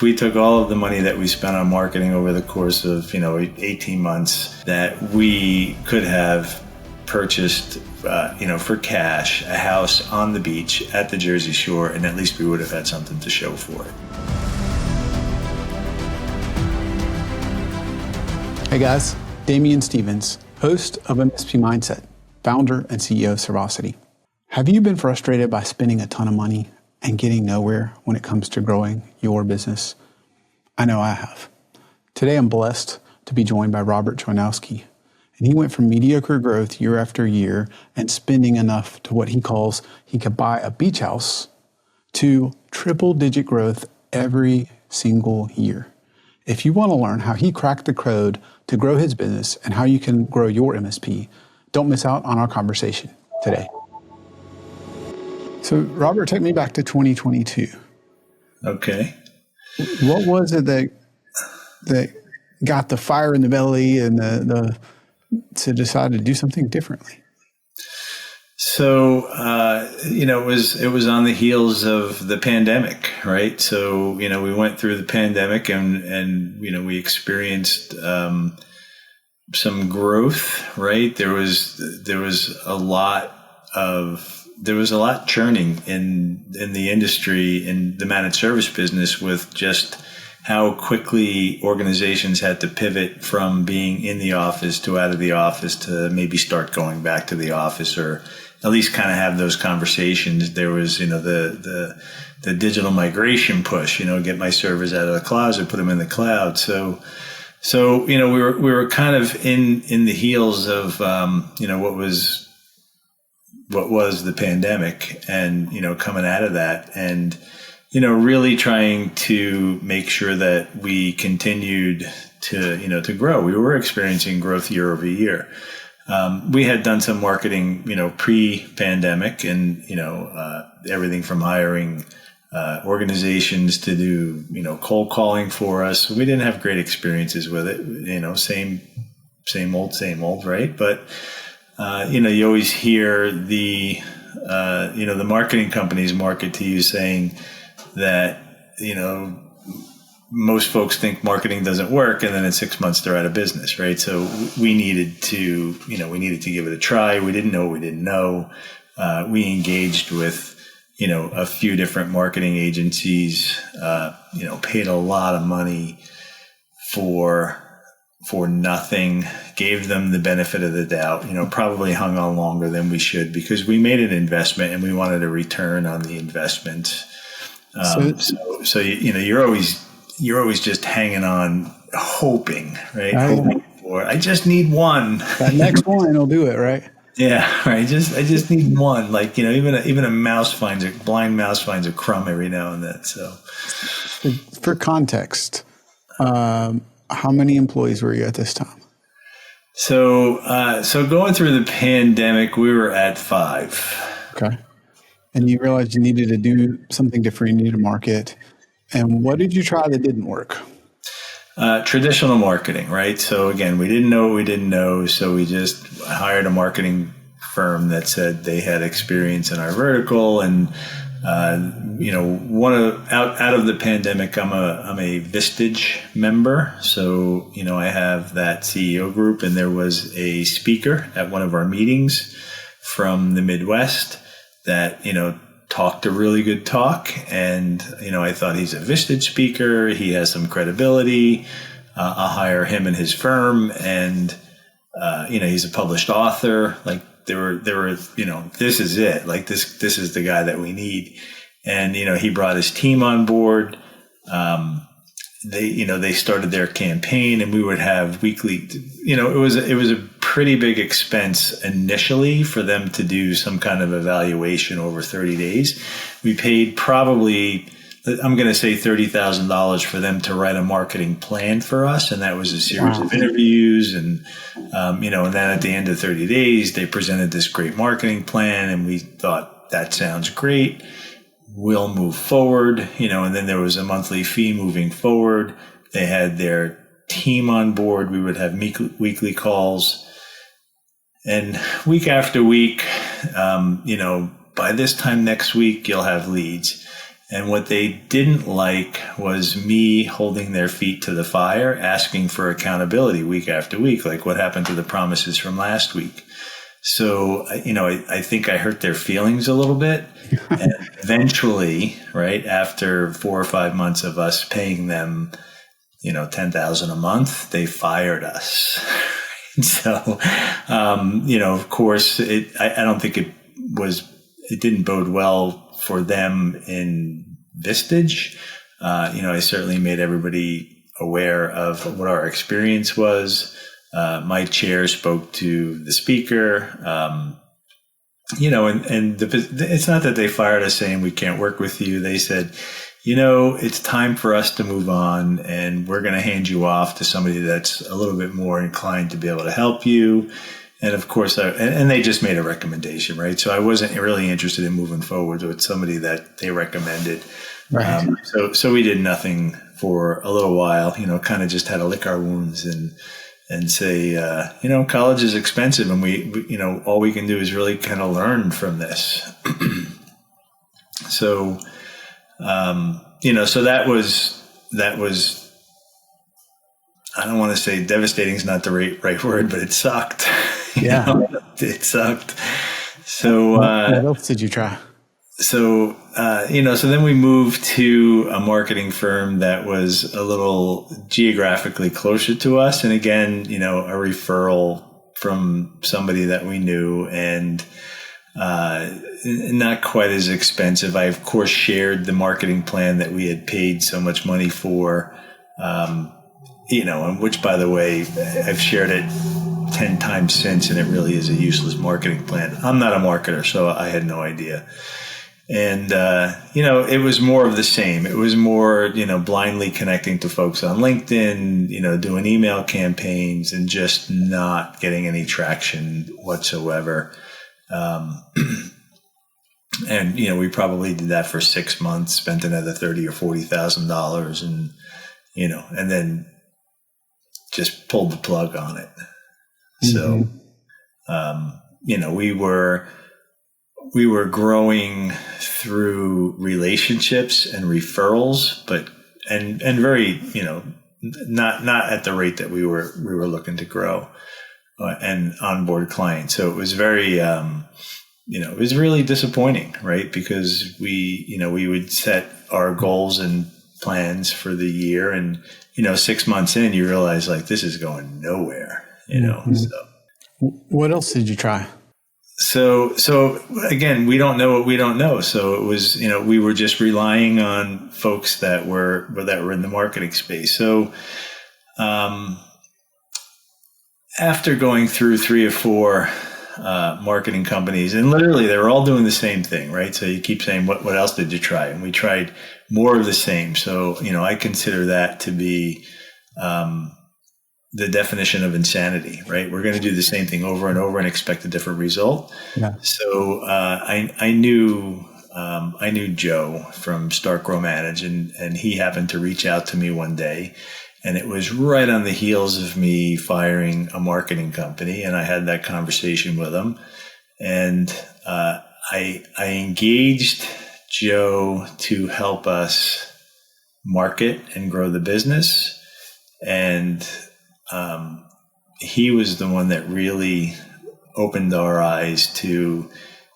We took all of the money that we spent on marketing over the course of, 18 months that we could have purchased, for cash, a house on the beach at the Jersey Shore, and at least we would have had something to show for it. Hey guys, Damien Stevens, host of MSP Mindset, founder and CEO of Servosity. Have you been frustrated by spending a ton of money and getting nowhere when it comes to growing your business? I know I have. Today I'm blessed to be joined by Robert Choynowski, and he went from mediocre growth year after year and spending enough to what he calls he could buy a beach house to triple-digit growth every single year. If you want to learn how he cracked the code to grow his business and how you can grow your MSP, don't miss out on our conversation today. So, Robert, take me back to 2022. Okay. What was it that got the fire in the belly and to decide to do something differently? So, it was on the heels of the pandemic, right? So, we went through the pandemic and we experienced some growth, right? There was a lot churning in the industry, in the managed service business, with just how quickly organizations had to pivot from being in the office to out of the office to maybe start going back to the office, or at least kind of have those conversations. There was, the digital migration push, get my servers out of the closet, put them in the cloud. So we were kind of in the heels of, what was the pandemic, and, coming out of that, and, really trying to make sure that we continued to grow. We were experiencing growth year over year. We had done some marketing, pre-pandemic, and, everything from hiring organizations to do, cold calling for us. We didn't have great experiences with it, same old, right? But you always hear the marketing companies market to you saying that, most folks think marketing doesn't work, and then in 6 months they're out of business, right? So we needed to give it a try. We didn't know what we didn't know. We engaged with, a few different marketing agencies, paid a lot of money for nothing, gave them the benefit of the doubt, probably hung on longer than we should, because we made an investment and we wanted a return on the investment. So you're always just hanging on, hoping, right? Hoping for, I just need one. That next one will do it, right? Yeah, right. I just need one. Like, even a blind mouse finds a crumb every now and then. So for context, how many employees were you at this time? So going through the pandemic, we were at 5. Okay. And you realized you needed to do something different. You needed to market. And what did you try that didn't work? Traditional marketing, right? So again, we didn't know what we didn't know. So we just hired a marketing firm that said they had experience in our vertical. And, out of the pandemic, I'm a Vistage member. So, I have that CEO group, and there was a speaker at one of our meetings from the Midwest that, talked a really good talk. And, I thought, he's a Vistage speaker. He has some credibility. I'll hire him and his firm. And, he's a published author. Like, there were, this is it. Like, this is the guy that we need. And, he brought his team on board. They started their campaign, and we would have weekly, it was a pretty big expense initially for them to do some kind of evaluation over 30 days. We paid probably, I'm going to say $30,000 for them to write a marketing plan for us. And that was a series of interviews. And, and then at the end of 30 days, they presented this great marketing plan, and we thought, that sounds great. We'll move forward, and then there was a monthly fee moving forward. They had their team on board. We would have weekly calls, and week after week, by this time next week, you'll have leads. And what they didn't like was me holding their feet to the fire, asking for accountability week after week, like what happened to the promises from last week. So, I think I hurt their feelings a little bit. And eventually, right, after 4 or 5 months of us paying them, $10,000 a month, they fired us. So, of course, I don't think it didn't bode well for them in Vistage. I certainly made everybody aware of what our experience was. My chair spoke to the speaker, it's not that they fired us saying we can't work with you. They said, it's time for us to move on, and we're going to hand you off to somebody that's a little bit more inclined to be able to help you. And of course, and they just made a recommendation, right? So I wasn't really interested in moving forward with somebody that they recommended. Right. So we did nothing for a little while, kind of just had to lick our wounds and say, college is expensive, and we all we can do is really kind of learn from this. So, so that was, I don't want to say devastating is not the right word, but it sucked. Yeah. It sucked. So, what else did you try? So, so then we moved to a marketing firm that was a little geographically closer to us. And again, a referral from somebody that we knew, and not quite as expensive. I, of course, shared the marketing plan that we had paid so much money for, and which, by the way, I've shared it 10 times since, and it really is a useless marketing plan. I'm not a marketer, so I had no idea. And, it was more of the same. It was more, blindly connecting to folks on LinkedIn, doing email campaigns and just not getting any traction whatsoever. And, we probably did that for 6 months, spent another $30,000 or $40,000 and then just pulled the plug on it. So, we were growing through relationships and referrals, and very, not at the rate that we were looking to grow and onboard clients. So it was very, it was really disappointing, right? Because we would set our goals and plans for the year, and, 6 months in, you realize like this is going nowhere, so. What else did you try? So again, we don't know what we don't know. So it was, we were just relying on folks that were in the marketing space. So, after going through 3 or 4, marketing companies, and literally they were all doing the same thing, right? So you keep saying, what else did you try? And we tried more of the same. So, I consider that to be, the definition of insanity, right? We're going to do the same thing over and over and expect a different result. Yeah. So I knew Joe from Start Grow Manage, and he happened to reach out to me one day, and it was right on the heels of me firing a marketing company, and I had that conversation with him, and I engaged Joe to help us market and grow the business, and he was the one that really opened our eyes to,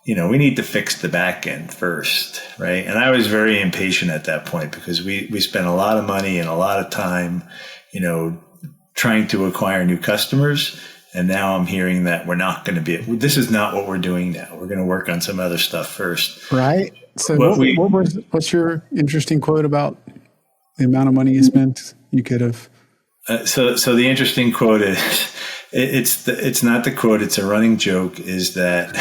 we need to fix the back end first, right? And I was very impatient at that point because we spent a lot of money and a lot of time, trying to acquire new customers. And now I'm hearing that we're not going to this is not what we're doing now. We're going to work on some other stuff first. Right. So what's your interesting quote about the amount of money you spent? You could have. So the interesting quote is, it's not the quote, it's a running joke, is that,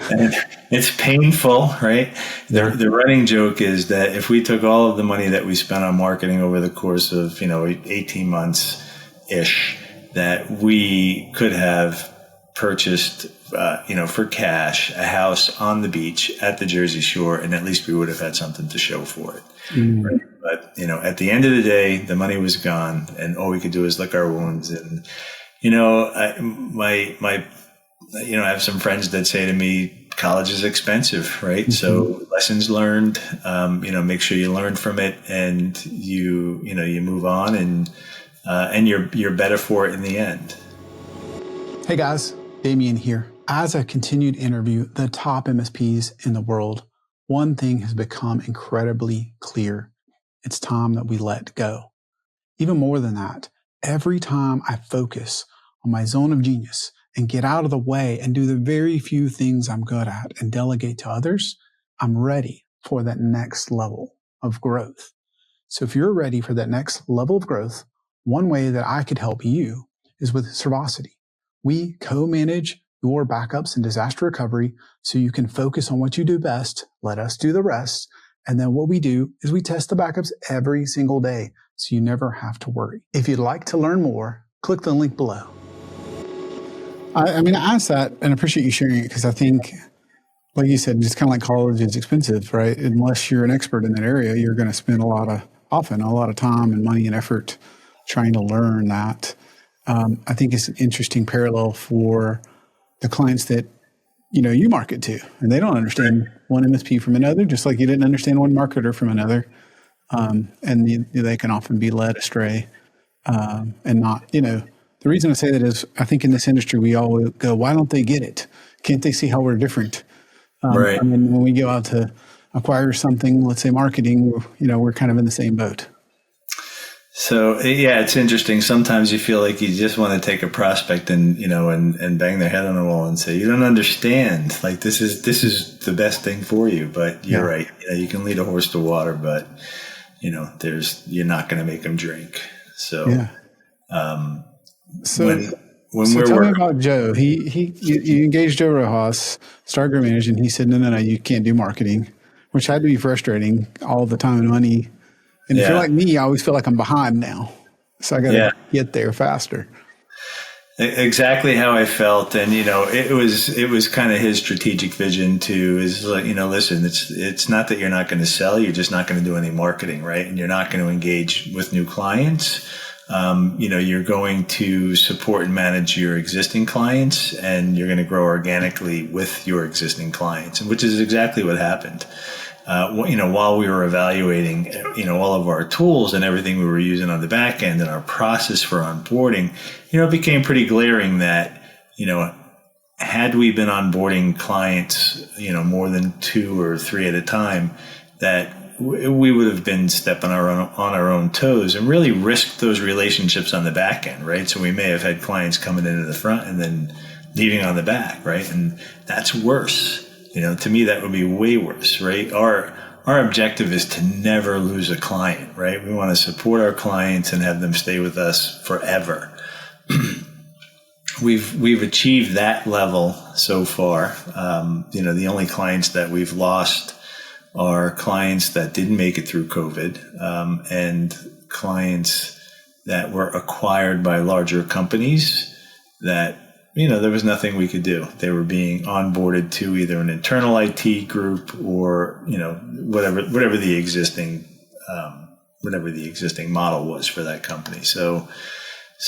and it's painful, right? The running joke is that if we took all of the money that we spent on marketing over the course of, 18 months ish, that we could have purchased, for cash, a house on the beach at the Jersey Shore, and at least we would have had something to show for it. Right? But, at the end of the day, the money was gone, and all we could do is lick our wounds. And, I have some friends that say to me, college is expensive, right? So lessons learned, make sure you learn from it, and you move on, and you're better for it in the end. Hey guys, Damien here. As I continue to interview the top MSPs in the world, one thing has become incredibly clear. It's time that we let go. Even more than that, every time I focus on my zone of genius and get out of the way and do the very few things I'm good at and delegate to others, I'm ready for that next level of growth. So if you're ready for that next level of growth, one way that I could help you is with Servosity. We co-manage your backups and disaster recovery so you can focus on what you do best, let us do the rest, and then what we do is we test the backups every single day so you never have to worry. If you'd like to learn more, click the link below. I asked that and appreciate you sharing it because I think, like you said, just kind of like college is expensive, right? Unless you're an expert in that area, you're going to spend often a lot of time and money and effort trying to learn that. I think it's an interesting parallel for the clients that, you market to, and they don't understand one MSP from another, just like you didn't understand one marketer from another. And they can often be led astray, and not, the reason I say that is I think in this industry, we all go, why don't they get it? Can't they see how we're different? Right. When we go out to acquire something, let's say marketing, we're kind of in the same boat. So yeah, it's interesting. Sometimes you feel like you just want to take a prospect and bang their head on the wall and say, you don't understand. Like this is the best thing for you. But you're right. You can lead a horse to water, but you're not going to make them drink. So yeah. When we're tell me working, about Joe. You engaged Joe Rojas, started Grow Manage, and he said, no, you can't do marketing, which had to be frustrating, all the time and money. And if you're like me, I always feel like I'm behind now. So I got to get there faster. Exactly how I felt. And, it was kind of his strategic vision too, is like, listen, it's not that you're not going to sell, you're just not going to do any marketing, right? And you're not going to engage with new clients. You're going to support and manage your existing clients, and you're going to grow organically with your existing clients, which is exactly what happened. While we were evaluating, all of our tools and everything we were using on the back end and our process for onboarding, it became pretty glaring that, had we been onboarding clients, more than 2 or 3 at a time, that we would have been stepping on our own toes and really risked those relationships on the back end, right? So we may have had clients coming into the front and then leaving on the back, right? And that's worse. To me, that would be way worse, right? Our objective is to never lose a client, right? We want to support our clients and have them stay with us forever. We've achieved that level so far. The only clients that we've lost are clients that didn't make it through COVID, and clients that were acquired by larger companies that, there was nothing we could do. They were being onboarded to either an internal IT group or, whatever the existing model was for that company. So,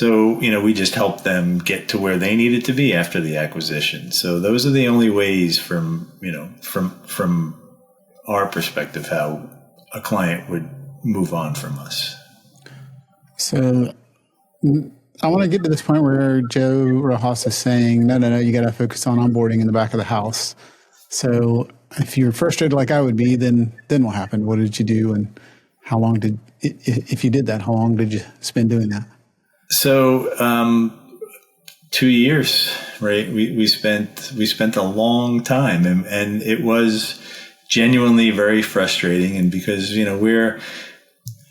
we just helped them get to where they needed to be after the acquisition. So those are the only ways from our perspective, how a client would move on from us. So I want to get to this point where Joe Rojas is saying, no, you got to focus on onboarding in the back of the house. So if you're frustrated like I would be, then what happened? What did you do? And how long if you did that, how long did you spend doing that? So 2 years, right? We spent a long time, and it was genuinely very frustrating. And because,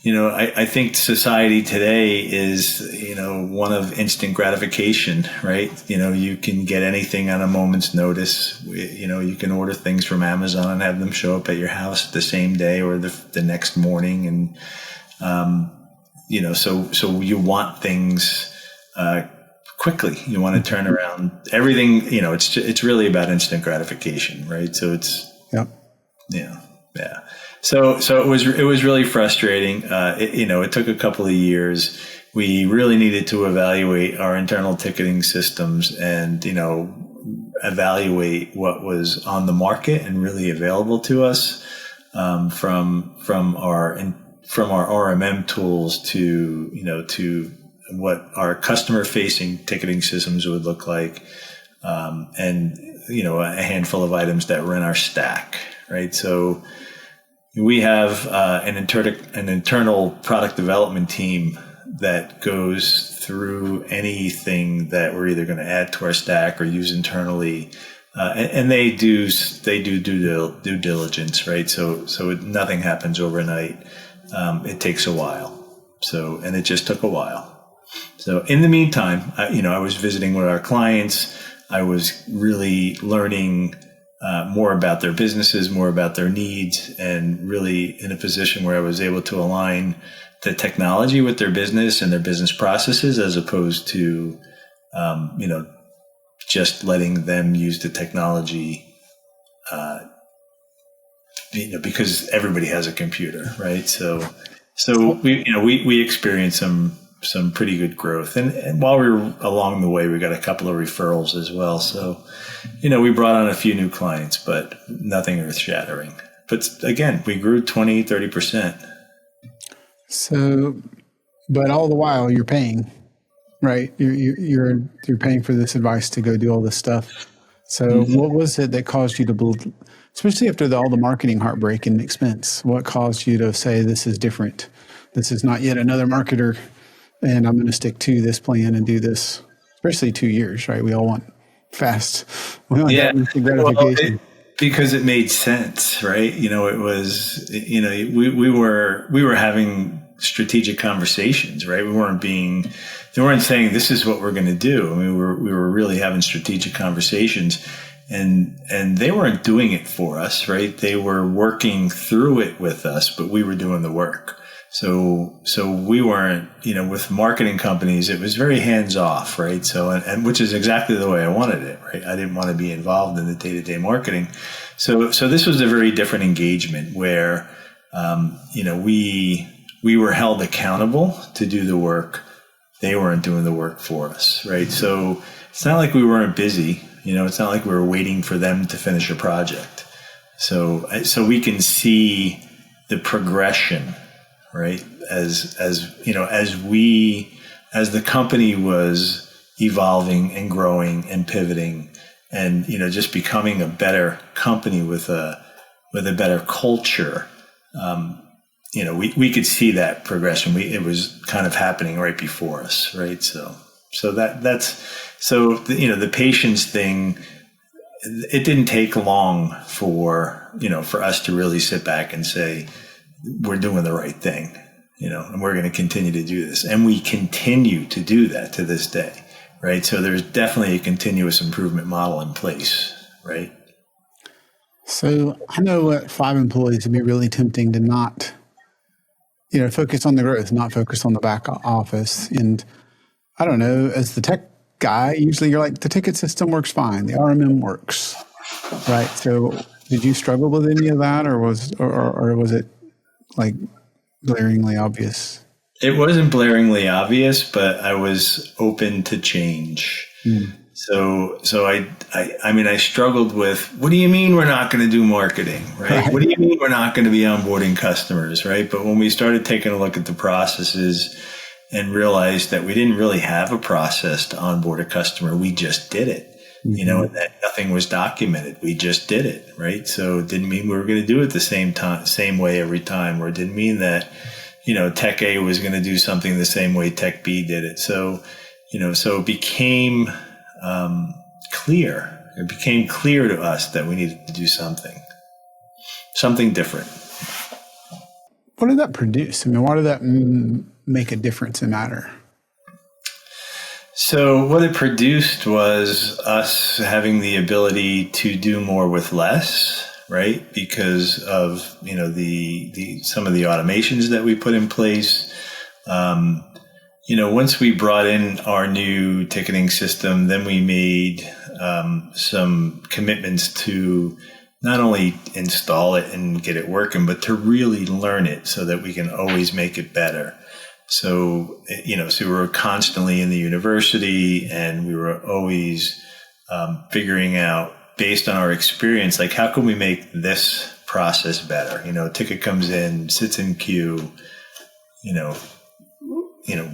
I think society today is, one of instant gratification, right? You can get anything on a moment's notice. You can order things from Amazon and have them show up at your house the same day or the next morning. And, so you want things, quickly. You want to turn around everything, it's really about instant gratification, right? So it's, yeah. So it was really frustrating. It took a couple of years. We really needed to evaluate our internal ticketing systems and, evaluate what was on the market and really available to us, from our RMM tools to what our customer facing ticketing systems would look like, and a handful of items that were in our stack, right? So we have an internal product development team that goes through anything that we're either going to add to our stack or use internally, and they do due diligence, right? So nothing happens overnight. It takes a while. And it just took a while. So in the meantime, I was visiting with our clients. I was really learning more about their businesses, more about their needs, and really in a position where I was able to align the technology with their business and their business processes, as opposed to, just letting them use the technology, because everybody has a computer, right? So we experienced some pretty good growth, and while we were along the way, we got a couple of referrals as well. So, we brought on a few new clients, but nothing earth shattering. But again, we grew 20-30%. So, but all the while you're paying, right? You're paying for this advice to go do all this stuff. So what was it that caused you to build, especially after all the marketing heartbreak and expense, what caused you to say, this is different? This is not yet another marketer, and I'm going to stick to this plan and do this, especially 2 years, right? We all want fast. We want gratification. Well, because it made sense, right? It was, we were having strategic conversations, right? They weren't saying this is what we're going to do. I mean, we were really having strategic conversations, and they weren't doing it for us, right? They were working through it with us, but we were doing the work. So we weren't, with marketing companies, it was very hands off, right? So, and which is exactly the way I wanted it, right? I didn't want to be involved in the day-to-day marketing. So this was a very different engagement where, we were held accountable to do the work. They weren't doing the work for us, right? So it's not like we weren't busy, it's not like we were waiting for them to finish a project. So we can see the progression, right? As the company was evolving and growing and pivoting and, just becoming a better company with a better culture, we could see that progression. It was kind of happening right before us, right? So the patience thing, it didn't take long for us to really sit back and say, we're doing the right thing, and we're going to continue to do this. And we continue to do that to this day, right? So there's definitely a continuous improvement model in place, right? So I know at 5 employees, it'd be really tempting to not, focus on the growth, not focus on the back office. And I don't know, as the tech guy, usually you're like, the ticket system works fine. The RMM works, right? So did you struggle with any of that, or was it like glaringly obvious? It wasn't blaringly obvious, but I was open to change. So I struggled with, what do you mean we're not going to do marketing, right? What do you mean we're not going to be onboarding customers, right? But when we started taking a look at the processes and realized that we didn't really have a process to onboard a customer, we just did it, and that nothing was documented. We just did it, right? So it didn't mean we were going to do it the same way every time, or it didn't mean that, Tech A was going to do something the same way Tech B did it. So, so it became clear. It became clear to us that we needed to do something different. What did that produce? I mean, why did that make a difference and matter? So what it produced was us having the ability to do more with less, right? Because of, some of the automations that we put in place. Once we brought in our new ticketing system, then we made some commitments to not only install it and get it working, but to really learn it so that we can always make it better. So we were constantly in the university, and we were always figuring out based on our experience, like how can we make this process better? A ticket comes in, sits in queue,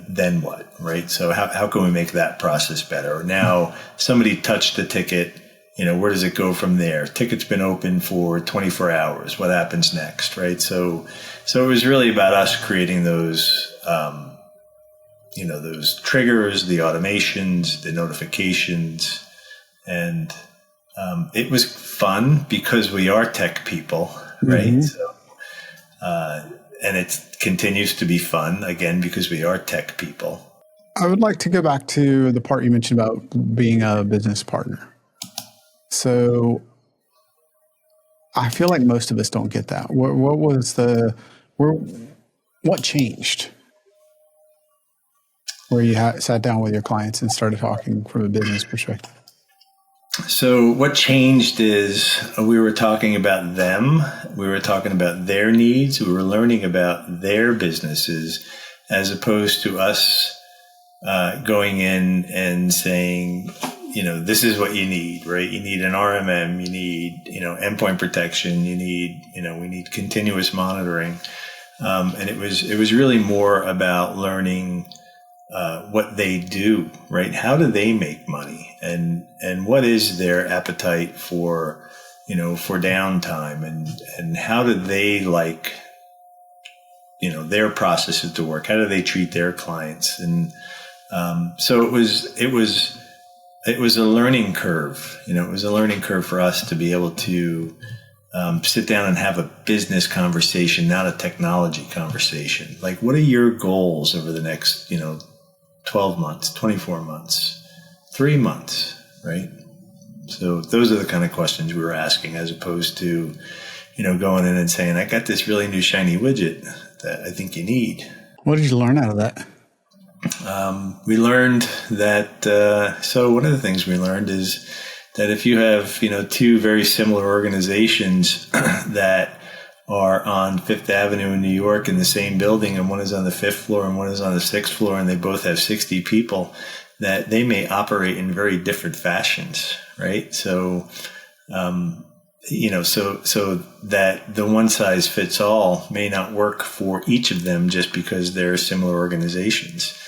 then what, right? So how can we make that process better? Now somebody touched the ticket, where does it go from there? Ticket's been open for 24 hours. What happens next, right? So it was really about us creating those, those triggers, the automations, the notifications, and it was fun because we are tech people, right? Mm-hmm. So, and it continues to be fun, again, because we are tech people. I would like to go back to the part you mentioned about being a business partner. So I feel like most of us don't get that. What changed where you sat down with your clients and started talking from a business perspective? So what changed is we were talking about them. We were talking about their needs. We were learning about their businesses as opposed to us going in and saying, this is what you need, right? You need an RMM. You need, endpoint protection. You need, we need continuous monitoring. And it was really more about learning what they do, right? How do they make money? And what is their appetite for, for downtime and how do they like, their processes to work? How do they treat their clients? And, so it was a learning curve, it was a learning curve for us to be able to, sit down and have a business conversation, not a technology conversation. Like, what are your goals over the next, 12 months, 24 months, 3 months, right? So those are the kind of questions we were asking as opposed to, going in and saying, I got this really new shiny widget that I think you need. What did you learn out of that? We learned that, so one of the things we learned is that if you have, two very similar organizations that are on Fifth Avenue in New York in the same building, and one is on the 5th floor and one is on the 6th floor, and they both have 60 people, that they may operate in very different fashions, right? So, so that the one size fits all may not work for each of them just because they're similar organizations.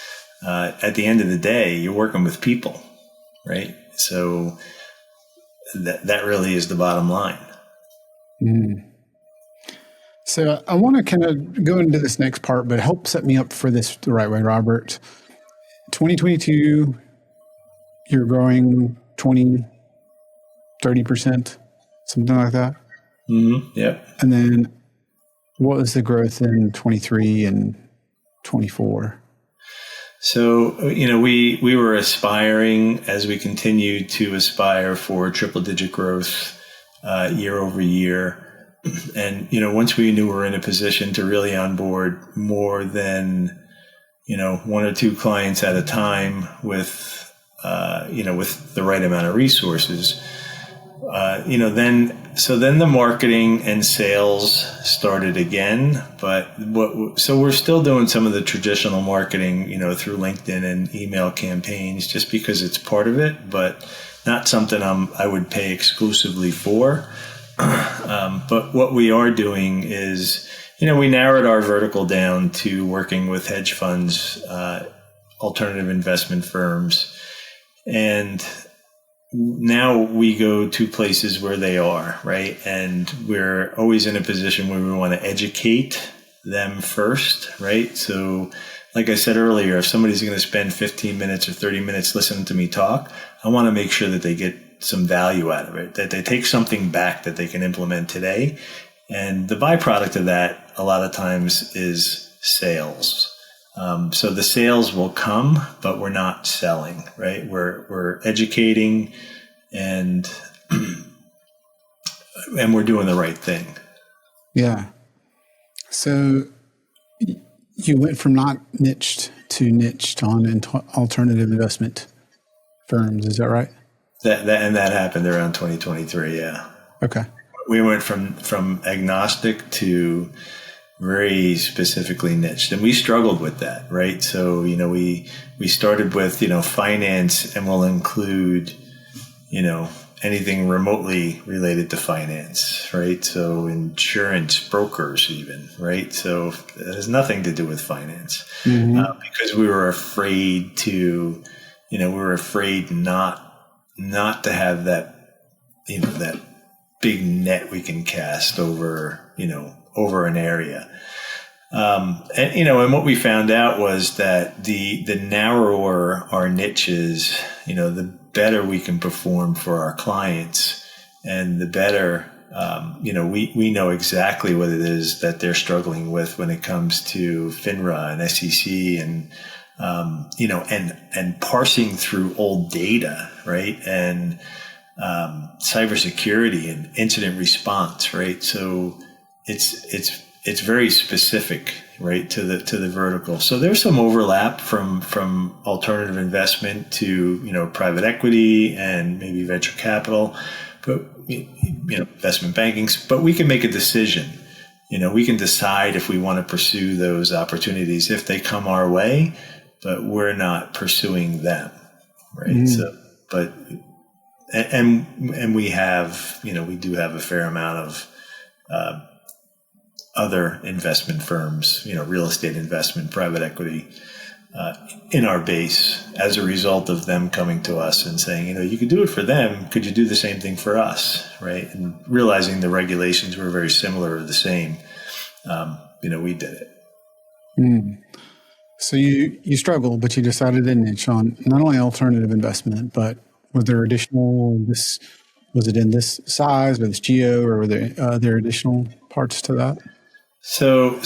At the end of the day, you're working with people, right? So that really is the bottom line. Mm. So I want to kind of go into this next part, but help set me up for this the right way, Robert. 2022, you're growing 20, 30%, something like that. Mm-hmm. Yep. And then what was the growth in 23 and 24? So, we were aspiring, as we continue to aspire, for triple-digit growth year over year. And, once we knew we were in a position to really onboard more than, one or two clients at a time with, with the right amount of resources, then the marketing and sales started again. So we're still doing some of the traditional marketing, through LinkedIn and email campaigns just because it's part of it, but not something I would pay exclusively for. But what we are doing is, we narrowed our vertical down to working with hedge funds, alternative investment firms, and now we go to places where they are, right? And we're always in a position where we want to educate them first, right? So like I said earlier, if somebody's going to spend 15 minutes or 30 minutes listening to me talk, I want to make sure that they get some value out of it, that they take something back that they can implement today. And the byproduct of that a lot of times is sales. So the sales will come, but we're not selling, right? We're educating and we're doing the right thing. Yeah. So you went from not niched to niched on alternative investment firms. Is that right? That happened around 2023. Yeah. Okay. We went from agnostic to very specifically niched, and we struggled with that, right? So, we started with, finance, and we'll include, anything remotely related to finance, right? So insurance brokers even, right? So it has nothing to do with finance, because we were afraid not to have that, that big net we can cast over an area. And what we found out was that the narrower our niche is, the better we can perform for our clients, and the better, we know exactly what it is that they're struggling with when it comes to FINRA and SEC and, and parsing through old data, right? And cybersecurity and incident response, right? So it's very specific, right, to the vertical. So there's some overlap from alternative investment to private equity and maybe venture capital, but investment banking. But we can make a decision. We can decide if we want to pursue those opportunities if they come our way, but we're not pursuing them, right? So, but and we have we do have a fair amount of other investment firms, real estate investment, private equity, in our base as a result of them coming to us and saying, you could do it for them. Could you do the same thing for us? Right. And realizing the regulations were very similar or the same, we did it. So you struggled, but you decided to niche on not only alternative investment, but was there additional, was it in this size or this geo, or were there additional parts to that? So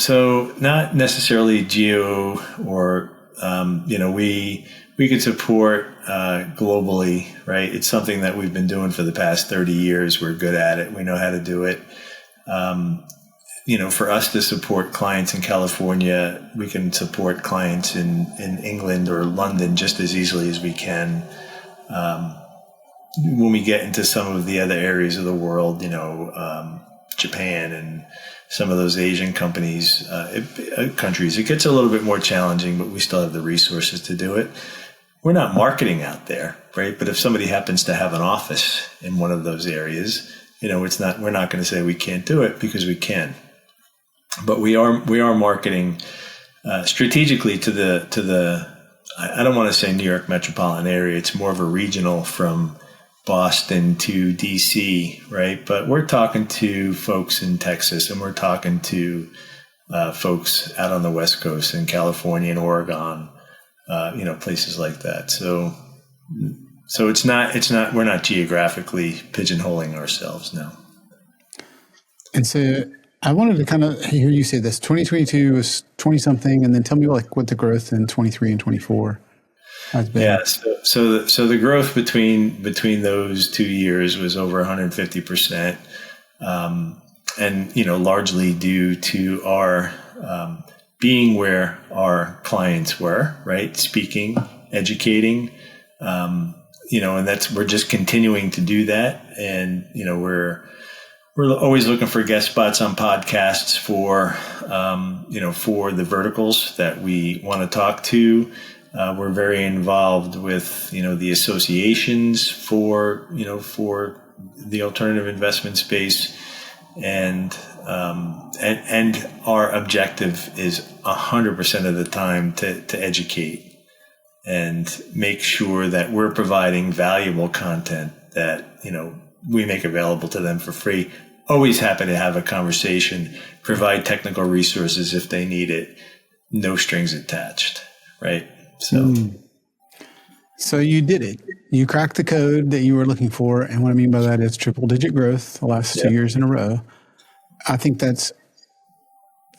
not necessarily geo or, we could support globally, right? It's something that we've been doing for the past 30 years. We're good at it. We know how to do it. For us to support clients in California, we can support clients in England or London just as easily as we can. When we get into some of the other areas of the world, Japan and some of those Asian countries, it gets a little bit more challenging, but we still have the resources to do it. We're not marketing out there, right? But if somebody happens to have an office in one of those areas, we're not going to say we can't do it, because we can. But we are marketing strategically to the I don't want to say New York metropolitan area. It's more of a regional from Boston to DC, right? But we're talking to folks in Texas, and we're talking to folks out on the West Coast in California and Oregon, places like that. So it's not we're not geographically pigeonholing ourselves now. And so I wanted to kind of hear you say this. 2022 was 20 something, and then tell me what the growth in 23 and 24 has been. Yeah. So the growth between those 2 years was over 150%. And, largely due to our being where our clients were, right? Speaking, educating, and we're just continuing to do that. And, we're always looking for guest spots on podcasts for the verticals that we want to talk to. We're very involved with, the associations for the alternative investment space. And our objective is 100% of the time to educate and make sure that we're providing valuable content that, we make available to them for free. Always happy to have a conversation, provide technical resources if they need it, no strings attached, right? So you did it. You cracked the code that you were looking for. And what I mean by that is triple-digit growth the last 2 years in a row. I think that's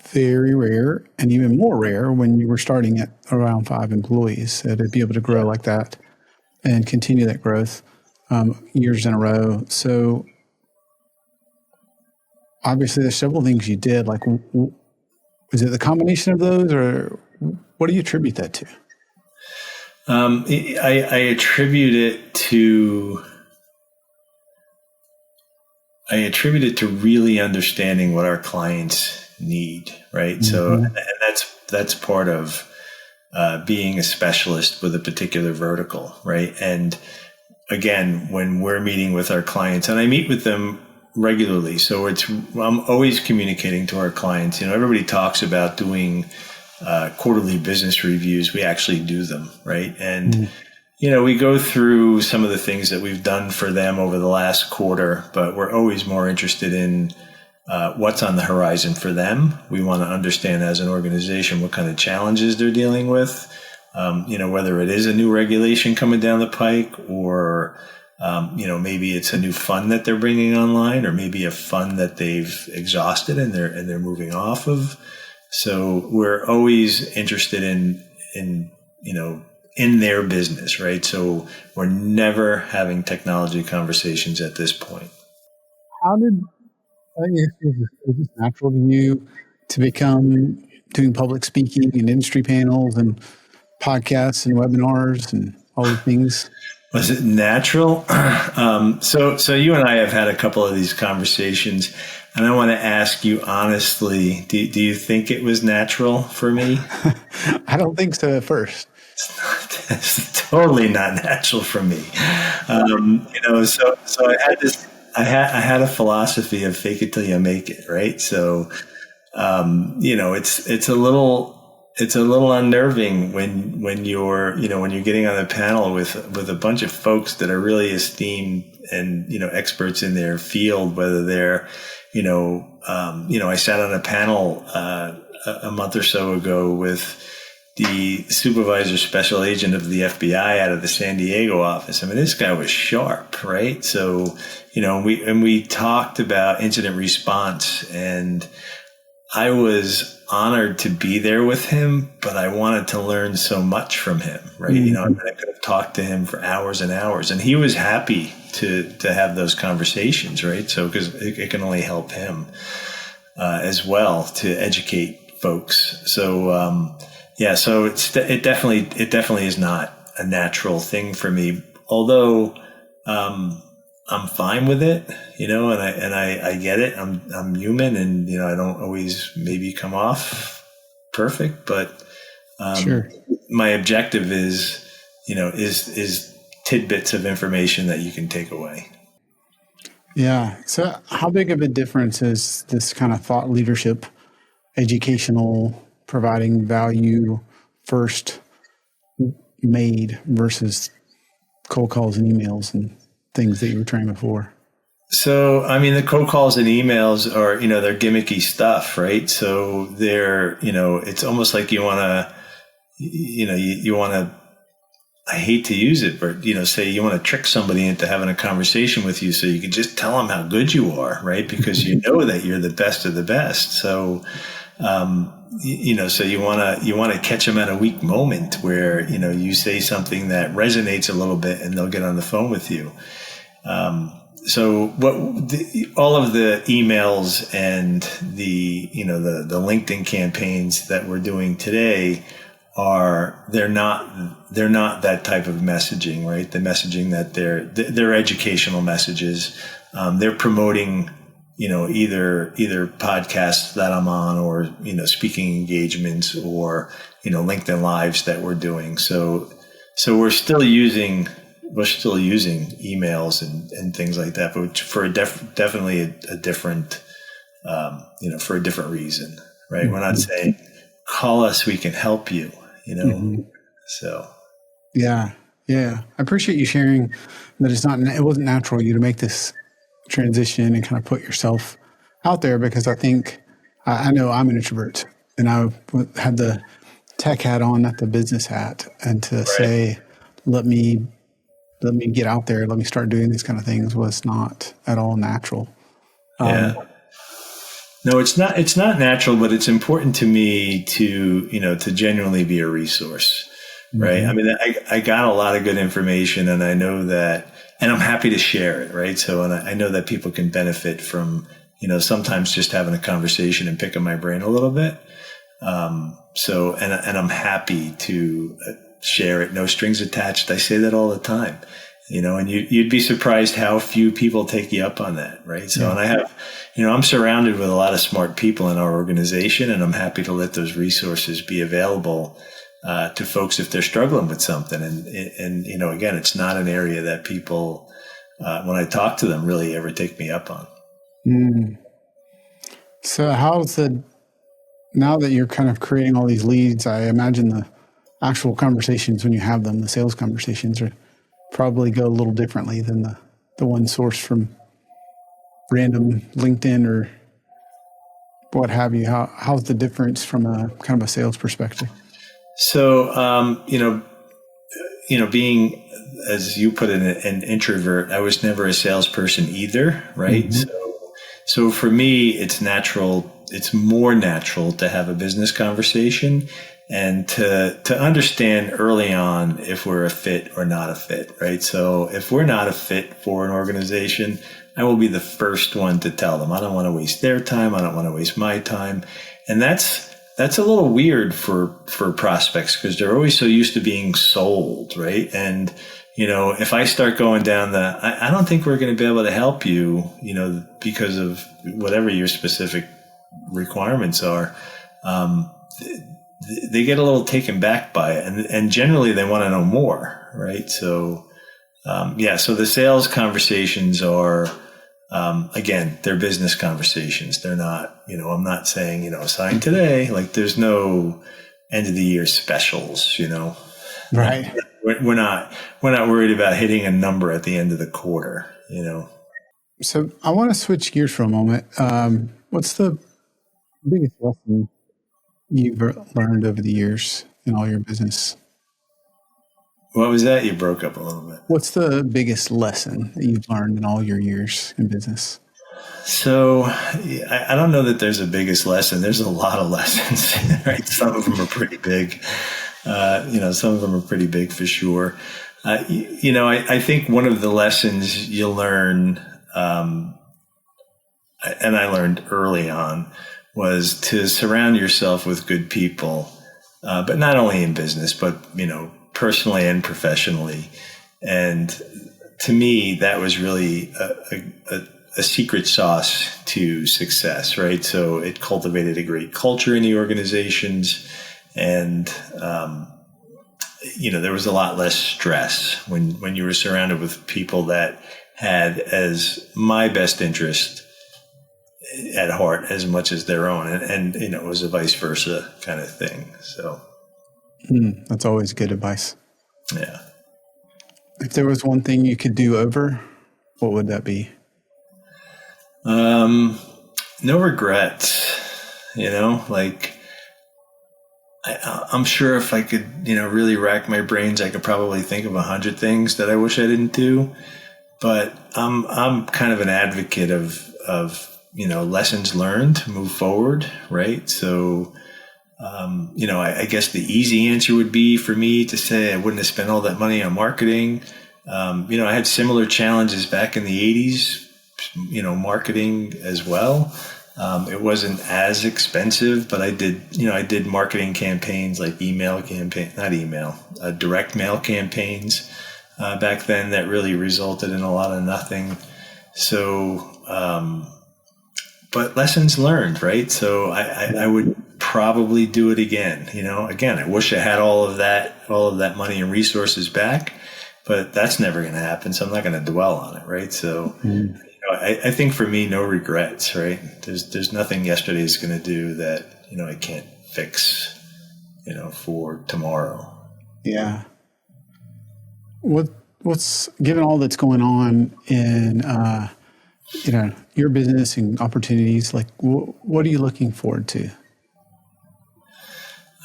very rare, and even more rare when you were starting at around 5 employees. So to be able to grow like that and continue that growth years in a row. So obviously there's several things you did. Like, is it the combination of those, or what do you attribute that to? I attribute it to really understanding what our clients need, right? Mm-hmm. So, and that's part of being a specialist with a particular vertical, right? And again, when we're meeting with our clients, and I meet with them regularly. So I'm always communicating to our clients. Everybody talks about doing quarterly business reviews. We actually do them, right? And, we go through some of the things that we've done for them over the last quarter, but we're always more interested in what's on the horizon for them. We want to understand as an organization what kind of challenges they're dealing with, whether it is a new regulation coming down the pike or, maybe it's a new fund that they're bringing online, or maybe a fund that they've exhausted and they're moving off of. So we're always interested in their business, right? So we're never having technology conversations at this point. Was this natural to you to become doing public speaking and industry panels and podcasts and webinars and all the things? Was it natural? So you and I have had a couple of these conversations, and I want to ask you honestly, do you think it was natural for me? I don't think so at first. It's totally not natural for me. So I had this. I had a philosophy of fake it till you make it, right? So, it's a little unnerving when you're getting on a panel with a bunch of folks that are really esteemed and, experts in their field, whether they're, I sat on a panel, a month or so ago with the supervisor special agent of the FBI out of the San Diego office. I mean, this guy was sharp, right? So, we talked about incident response, and I was honored to be there with him, but I wanted to learn so much from him, right? I could have talked to him for hours and hours, and he was happy to have those conversations, right? So, because it can only help him as well to educate folks. So, so it definitely is not a natural thing for me, although I'm fine with it, and I get it. I'm human, and I don't always maybe come off perfect, but sure. My objective is tidbits of information that you can take away. Yeah. So how big of a difference is this kind of thought leadership, educational, providing value first made versus cold calls and emails and things that you were trying before? So, I mean, the cold calls and emails are, they're gimmicky stuff, right? So they're, it's almost like you want to, you want to, I hate to use it, but, say you want to trick somebody into having a conversation with you so you can just tell them how good you are, right? Because you know that you're the best of the best. So, so you want to catch them at a weak moment where, you say something that resonates a little bit and they'll get on the phone with you. So all of the emails and the LinkedIn campaigns that we're doing today they're not that type of messaging, right? The messaging that they're educational messages. They're promoting, either podcasts that I'm on or, speaking engagements or, LinkedIn lives that we're doing. So we're still using emails and things like that, but for definitely a different, for a different reason, right? Mm-hmm. We're not saying, call us, we can help you, Mm-hmm. So. Yeah. I appreciate you sharing that it wasn't natural for you to make this transition and kind of put yourself out there, because I think, I know I'm an introvert and I had the tech hat on, not the business hat, and to say, let me get out there, let me start doing these kind of things was not at all natural. No, it's not natural, but it's important to me to genuinely be a resource, right? Mm-hmm. I mean, I got a lot of good information, and I know that, and I'm happy to share it, right? So, and I know that people can benefit from, sometimes just having a conversation and picking my brain a little bit. So, and I'm happy to share it, no strings attached. I say that all the time, and you'd be surprised how few people take you up on that, right? So, and I have, I'm surrounded with a lot of smart people in our organization, and I'm happy to let those resources be available to folks if they're struggling with something. And again, it's not an area that people, when I talk to them, really ever take me up on. Mm. So now that you're kind of creating all these leads, I imagine the actual conversations when you have them, the sales conversations probably go a little differently than the one sourced from random LinkedIn or what have you. How's the difference from a kind of a sales perspective? So, being, as you put it, an introvert, I was never a salesperson either, right? Mm-hmm. So for me, it's natural. It's more natural to have a business conversation and to understand early on if we're a fit or not a fit, right? So if we're not a fit for an organization, I will be the first one to tell them. I don't want to waste their time. I don't want to waste my time. And that's a little weird for prospects because they're always so used to being sold, right? And if I start going down I don't think we're going to be able to help you, because of whatever your specific requirements are, they get a little taken back by it. And generally they want to know more, right? So, so the sales conversations are, again, they're business conversations. They're not, I'm not saying, sign today. Like there's no end of the year specials, Right. We're not worried about hitting a number at the end of the quarter, So I want to switch gears for a moment. What's the biggest lesson you've learned over the years in all your business? What was that? You broke up a little bit. What's the biggest lesson that you've learned in all your years in business? So I don't know that there's a biggest lesson. There's a lot of lessons, right? Some of them are pretty big. Some of them are pretty big for sure. I think one of the lessons you learn, and I learned early on, was to surround yourself with good people, but not only in business, but, personally and professionally. And to me, that was really a secret sauce to success, right? So it cultivated a great culture in the organizations. And, there was a lot less stress when you were surrounded with people that had as my best interest at heart as much as their own. And it was a vice versa kind of thing. So that's always good advice. Yeah. If there was one thing you could do over, what would that be? No regrets, I'm sure if I could, really rack my brains, I could probably think of 100 things that I wish I didn't do. But I'm kind of an advocate of lessons learned to move forward, right? So, I guess the easy answer would be for me to say I wouldn't have spent all that money on marketing. I had similar challenges back in the 80s, marketing as well. It wasn't as expensive, but I did marketing campaigns like direct mail campaigns back then that really resulted in a lot of nothing. So, but lessons learned, right? So I would probably do it again. Again, I wish I had all of that money and resources back, but that's never going to happen. So I'm not going to dwell on it, right? So. I think for me, no regrets, right? There's nothing yesterday is going to do that, I can't fix, for tomorrow. Yeah. What's given all that's going on in, your business and opportunities, like what are you looking forward to?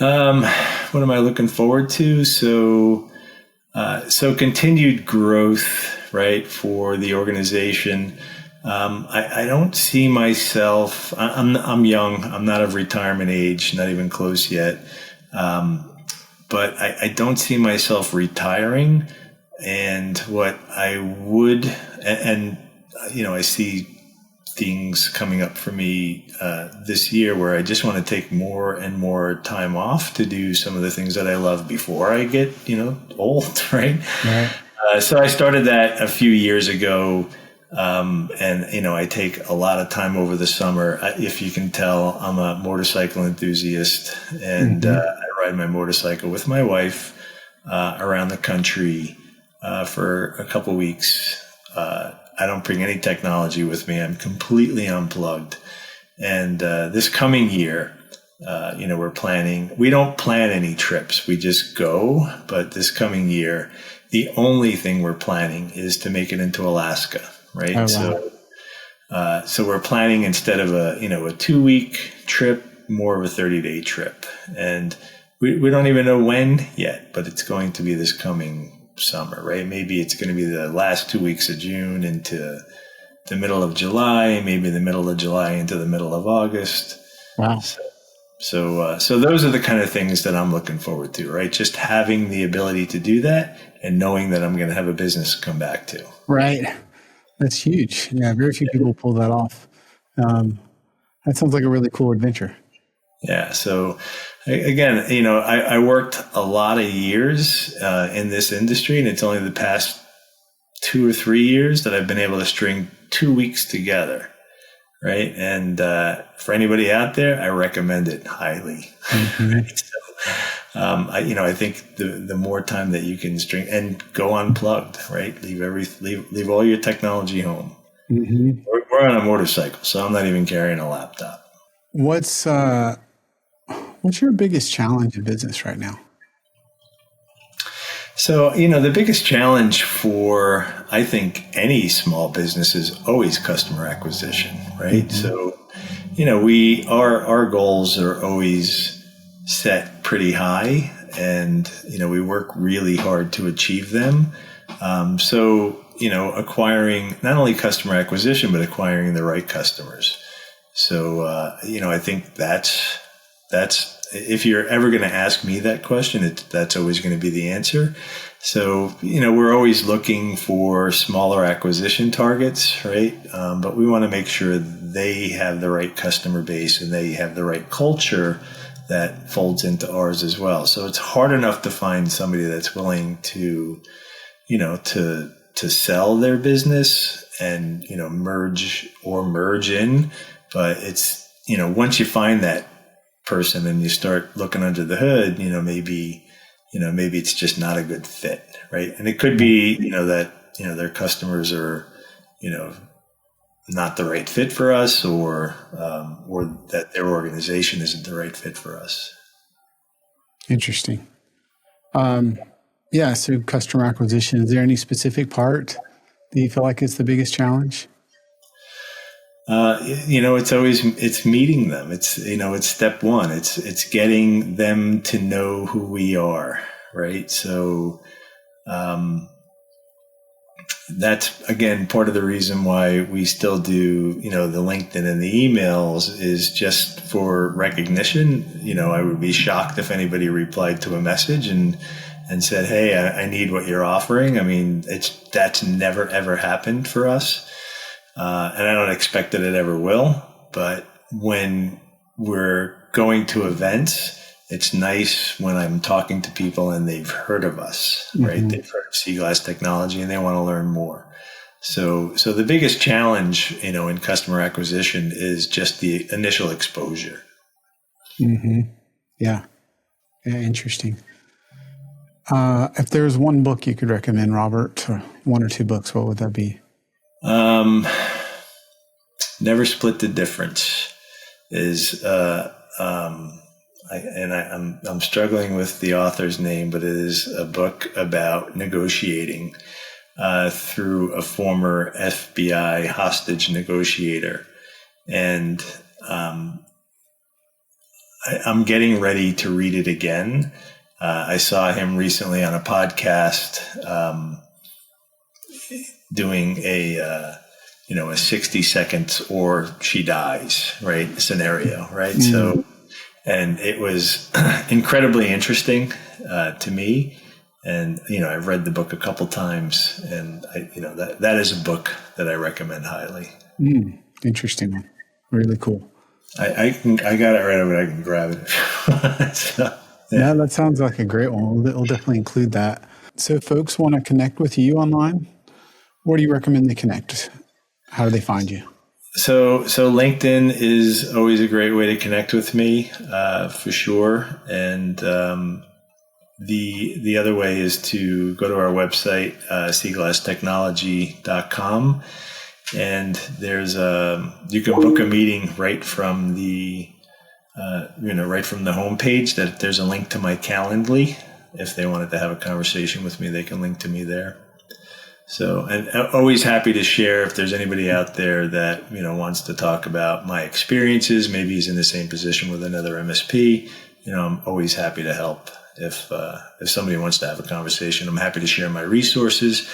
What am I looking forward to? So continued growth, right, for the organization. I don't see myself, I'm young, I'm not of retirement age, not even close yet. But I don't see myself retiring. And what I would, I see things coming up for me this year where I just want to take more and more time off to do some of the things that I love before I get, old, right? Right. So I started that a few years ago. And I take a lot of time over the summer. If you can tell, I'm a motorcycle enthusiast and I ride my motorcycle with my wife around the country for a couple weeks. I don't bring any technology with me. I'm completely unplugged. And this coming year, we're planning. We don't plan any trips. We just go. But this coming year, the only thing we're planning is to make it into Alaska, right? Oh, wow. So we're planning, instead of a 2-week trip, more of a 30-day trip. And we don't even know when yet, but it's going to be this coming summer, right? Maybe it's going to be the last 2 weeks of June into the middle of July, maybe the middle of July into the middle of August. Wow. So those are the kind of things that I'm looking forward to, right? Just having the ability to do that and knowing that I'm going to have a business to come back to. Right. That's huge. Yeah. Very few people pull that off. That sounds like a really cool adventure. Yeah. So again, I worked a lot of years in this industry, and it's only the past 2 or 3 years that I've been able to string 2 weeks together. Right. And for anybody out there, I recommend it highly. Mm-hmm. So, I think the more time that you can string and go unplugged, right? Leave all your technology home. Mm-hmm. We're on a motorcycle, so I'm not even carrying a laptop. What's your biggest challenge in business right now? So, the biggest challenge for, I think, any small business is always customer acquisition, right? Mm-hmm. So, our goals are always set pretty high, and, we work really hard to achieve them. Acquiring not only customer acquisition, but acquiring the right customers. So, I think that's if you're ever going to ask me that question, that's always going to be the answer. So, we're always looking for smaller acquisition targets, right? But we want to make sure they have the right customer base and they have the right culture that folds into ours as well. So it's hard enough to find somebody that's willing to, to sell their business and, merge in. But it's, once you find that person and you start looking under the hood, maybe it's just not a good fit, right? And it could be, that, their customers are, not the right fit for us, or that their organization isn't the right fit for us. Interesting. So customer acquisition, is there any specific part that you feel like is the biggest challenge? It's meeting them. It's step one. It's getting them to know who we are, right? So, that's again part of the reason why we still do, the LinkedIn and the emails is just for recognition. I would be shocked if anybody replied to a message and said, "Hey, I need what you're offering." I mean, that's never ever happened for us. And I don't expect that it ever will, but when we're going to events, it's nice when I'm talking to people and they've heard of us, right? Mm-hmm. They've heard of SeaGlass Technology and they want to learn more. So the biggest challenge, in customer acquisition is just the initial exposure. Mm-hmm. Yeah. Yeah. Interesting. If there's one book you could recommend, Robert, or one or two books, what would that be? Never Split the Difference is, I'm struggling with the author's name, but it is a book about negotiating through a former FBI hostage negotiator. And I'm getting ready to read it again. I saw him recently on a podcast doing a 60 seconds or she dies, right, scenario, right? Mm. So, and it was incredibly interesting to me. And, I've read the book a couple times, and that is a book that I recommend highly. Interesting one. Really cool. I got it right over. I can grab it. So, yeah, that sounds like a great one. We'll definitely include that. So if folks want to connect with you online, where do you recommend they connect? How do they find you? So LinkedIn is always a great way to connect with me, for sure. And the other way is to go to our website, SeaGlassTechnology.com, and you can book a meeting right from the right from the homepage. That there's a link to my Calendly. If they wanted to have a conversation with me, they can link to me there. So, and always happy to share if there's anybody out there that, wants to talk about my experiences. Maybe he's in the same position with another MSP. I'm always happy to help. If somebody wants to have a conversation, I'm happy to share my resources.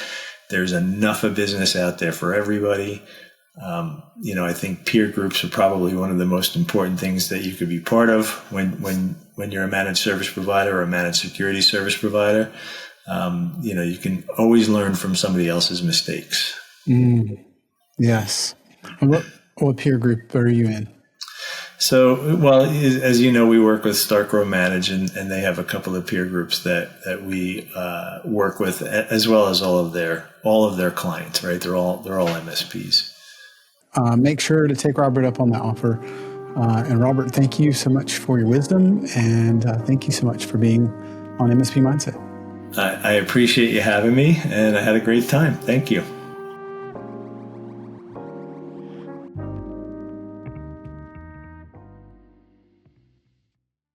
There's enough of business out there for everybody. I think peer groups are probably one of the most important things that you could be part of when you're a managed service provider or a managed security service provider. You can always learn from somebody else's mistakes. Yes. What peer group are you in? So, well, as you know, we work with Start, Grow, Manage, and they have a couple of peer groups that we work with, as well as all of their clients. Right? They're all MSPs. Make sure to take Robert up on that offer. And Robert, thank you so much for your wisdom, and thank you so much for being on MSP Mindset. I appreciate you having me, and I had a great time. Thank you.